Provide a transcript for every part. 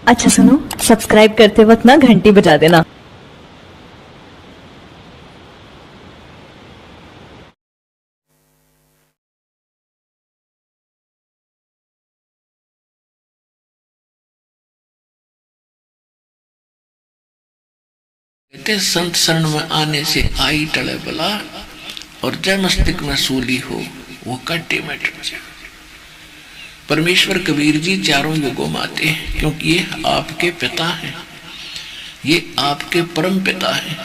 अच्छा सुनो, सब्सक्राइब करते वक्त ना घंटी बजा देना। कहते संत शरण में आने से आई टले बला, और जय मस्तिष्क में सूली हो वो कट्टे में टट जाए। परमेश्वर कबीर जी चारों युगों में आते हैं, क्योंकि ये आपके पिता हैं, ये आपके परम पिता हैं,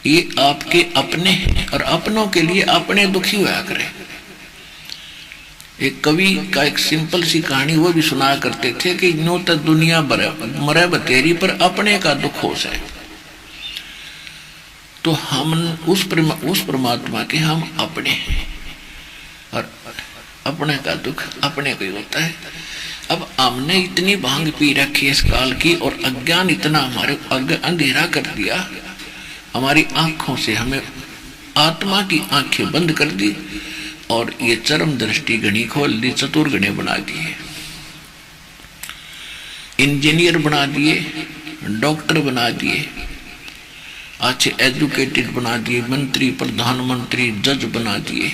ये आपके अपने हैं, और अपनों के लिए अपने दुखी हुआ करें। एक कवि का एक सिंपल सी कहानी वो भी सुना करते थे कि नो तो दुनिया मरे बतेरी पर अपने का दुख हो जाए। तो हम उस परमात्मा के हम अपने हैं, और अपने का दुख अपने को ही होता है। अब हमने इतनी भांग पी रखी इस काल की, और अज्ञान इतना हमारे अंधेरा कर दिया, हमारी आंखों से हमें आत्मा की आंखें बंद कर दी, और ये चरम दृष्टि गणी खोल दी, चतुर्गणे बना दिए, इंजीनियर बना दिए, डॉक्टर बना दिए, अच्छे एजुकेटेड बना दिए, मंत्री प्रधानमंत्री जज बना दिए,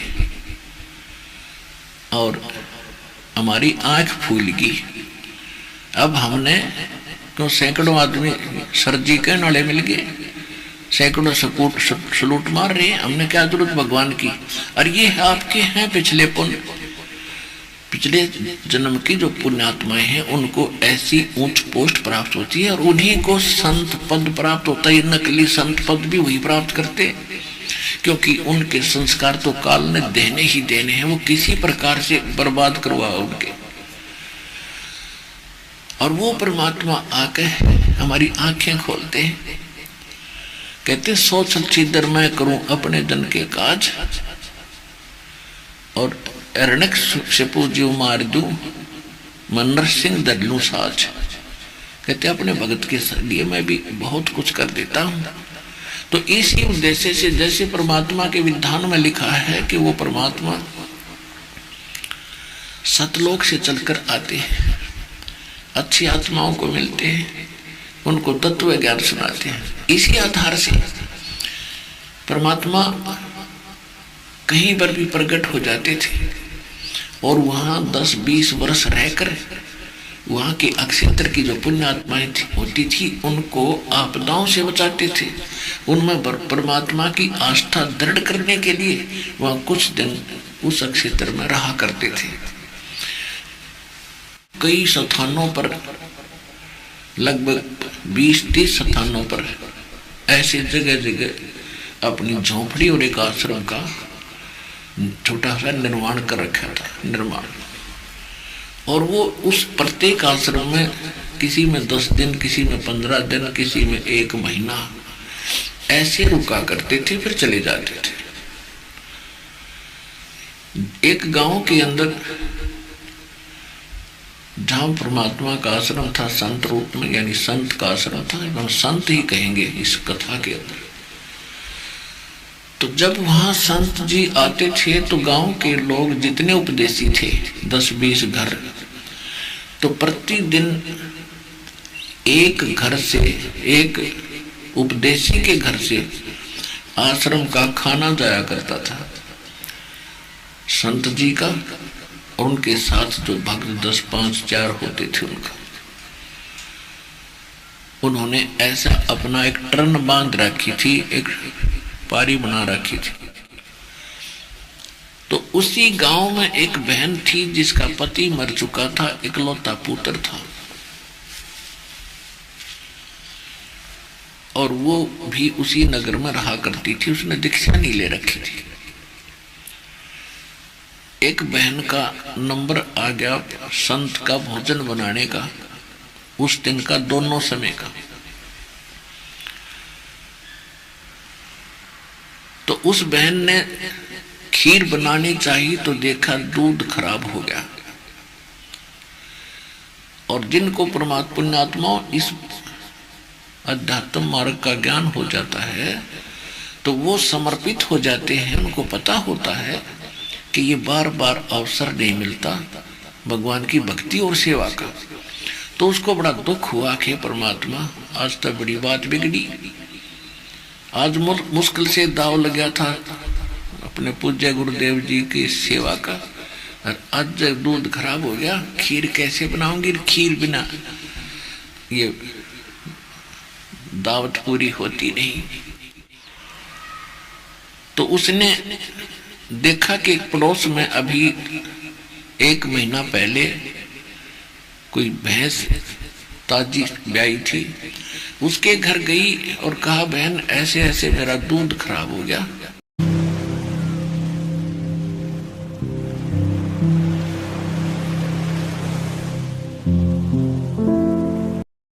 और हमारी आंख फूल गई। अब हमने क्यों सैकड़ों आदमी सरजी कहने वाले मिल गए, सैकड़ों सलूट मार रहे हैं, हमने क्या जरूरत भगवान की। और ये आपके हैं पिछले पुण्य, पिछले जन्म की जो पुण्यात्माएं हैं उनको ऐसी ऊंच पोस्ट प्राप्त होती है, और उन्हीं को संत पद प्राप्त होता है। नकली संत पद भी वही प्राप्त करते, क्योंकि उनके संस्कार तो काल ने देने ही देने हैं, वो किसी प्रकार से बर्बाद करवा उनके। और वो परमात्मा आके हमारी आंखें खोलते हैं, कहते सोच छिदर मैं करूं अपने जन के काज, और एरणक से पूज्यो मार दूं मैं नरसिंह दर लूं साज। कहते अपने भगत के लिए मैं भी बहुत कुछ कर देता हूं। तो इसी उद्देश्य से जैसे परमात्मा के विधान में लिखा है कि वो परमात्मा सतलोक से चलकर आते हैं, अच्छी आत्माओं को मिलते हैं, उनको तत्व ज्ञान सुनाते हैं। इसी आधार से परमात्मा कहीं पर भी प्रकट हो जाते थे, और वहां 10-20 वर्ष रहकर वहां के अक्षेत्र की जो पुण्य आत्माएं होती थी उनको आपदाओं से बचाते थे। उनमें परमात्मा की आस्था दृढ़ करने के लिए वहां कुछ दिन उस अक्षेत्र में रहा करते थे। कई स्थानों पर, लगभग 20-30 स्थानों पर ऐसे जगह जगह अपनी झोंपड़ी और एक आश्रम का छोटा सा निर्माण कर रखा था, और वो उस प्रत्येक आश्रम में किसी में 10 दिन, किसी में 15 दिन, किसी में 1 महीना ऐसे रुका करते थे, फिर चले जाते थे। एक गांव के अंदर जहां परमात्मा का आश्रम था संत रूप में, यानी संत का आश्रम था, हम संत ही कहेंगे इस कथा के अंदर। तो जब वहां संत जी आते थे तो गांव के लोग जितने उपदेशी थे, 10-20 घर, तो प्रतिदिन एक घर से, एक उपदेशी के घर से आश्रम का खाना जाया करता था संत जी का, और उनके साथ जो भक्त 10-5-4 होते थे उनका। उन्होंने ऐसा अपना एक टर्न बांध रखी थी, एक पारी बना रखी थी। तो उसी गांव में एक बहन थी जिसका पति मर चुका था, इकलौता पुत्र था, और वो भी उसी नगर में रहा करती थी। उसने दीक्षा नहीं ले रखी थी। एक बहन का नंबर आ गया संत का भोजन बनाने का, उस दिन का दोनों समय का। तो उस बहन ने खीर बनानी चाहिए तो देखा दूध खराब हो गया। और जिनको परमात्मा पुण्यात्मा इस अध्यात्म मार्ग का ज्ञान हो जाता है तो वो समर्पित हो जाते हैं। उनको पता होता है कि ये बार बार अवसर नहीं मिलता भगवान की भक्ति और सेवा का। तो उसको बड़ा दुख हुआ कि परमात्मा आज तो बड़ी बात बिगड़ी, आज मुश्किल से दाव लग गया था अपने पूज्य गुरुदेव जी की सेवा का, और आज दूध खराब हो गया, खीर कैसे बनाऊंगी, खीर बिना ये दावत पूरी होती नहीं। तो उसने देखा कि पड़ोस में अभी 1 महीना पहले कोई भैंस ताजी ब्याई थी, उसके घर गई और कहा बहन ऐसे ऐसे मेरा दूध खराब हो गया।